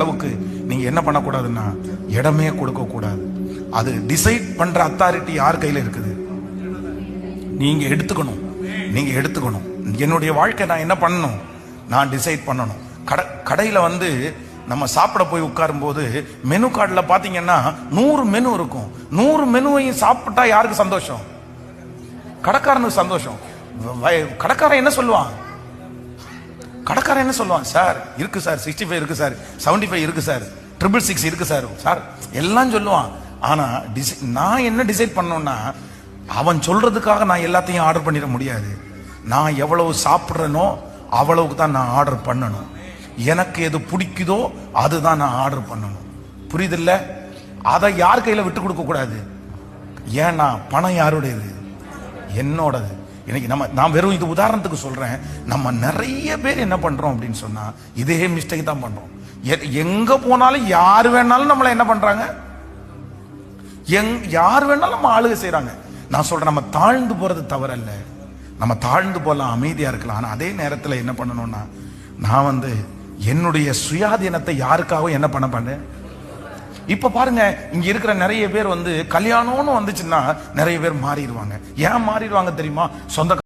அளவுக்கு நீங்க என்ன பண்ணக்கூடாதுன்னா இடமே கொடுக்க கூடாது. அது டிசைட் பண்ற அத்தாரிட்டி யார் கையில இருக்குது? நீங்க எடுத்துக்கணும். நீங்க எடுத்துக்கணும். என்னுடைய வாழ்க்கை நான் என்ன பண்ணணும்? நான் டிசைட் பண்ணணும். கடையில வந்து நம்ம சாப்பிட போய் உட்காரும் போது மெனு கார்டில் பாத்தீங்கன்னா 100 மெனு இருக்கும். 100 மெனுவையும் சாப்பிட்டா யாருக்கு சந்தோஷம்? கடைக்காரனுக்கு சந்தோஷம். கடைக்காரன் என்ன சொல்லுவான்? கடைக்காரன் என்ன சொல்லுவான்? சார் இருக்கு சார், 65 இருக்கு சார், 75 இருக்கு சார், 666 இருக்கு சார் சார் எல்லாம் சொல்லுவான். ஆனா நான் என்ன டிசைட் பண்ணணும்னா, அவன் சொல்றதுக்காக நான் எல்லாத்தையும் ஆர்டர் பண்ணிட முடியாது. நான் எவ்வளவு சாப்பிட்றேனோ அவ்வளவுக்கு தான் நான் ஆர்டர் பண்ணணும். எனக்கு எது பிடிக்குதோ அதுதான் நான் ஆர்டர் பண்ணணும். புரியுதில்ல? அதை யார் கையில விட்டு கொடுக்க கூடாது. ஏன்னா பணம் யாருடையது? என்னோடது. இன்னைக்கு நான் வெறும் இது உதாரணத்துக்கு சொல்றேன். நம்ம நிறைய பேர் என்ன பண்றோம் அப்படின்னு சொன்னா இதே மிஸ்டேக் தான் பண்றோம். எங்க போனாலும் யார் வேணாலும் நம்மள என்ன பண்றாங்க? யார் வேணாலும் நம்ம ஆளுக செய்யறாங்க. நான் சொல்றேன், நம்ம தாழ்ந்து போறது தவறல்ல. நம்ம தாழ்ந்து போலாம், அமைதியா இருக்கலாம். ஆனா அதே நேரத்தில் என்ன பண்ணணும்னா, நான் வந்து என்னுடைய சுயாதீனத்தை யாருக்காகவும் என்ன பண்ணேன். இப்ப பாருங்க, இங்க இருக்கிற நிறைய பேர் வந்து கல்யாணம்னு வந்துச்சுன்னா நிறைய பேர் மாறிடுவாங்க. ஏன் மாறிடுவாங்க தெரியுமா? சொந்த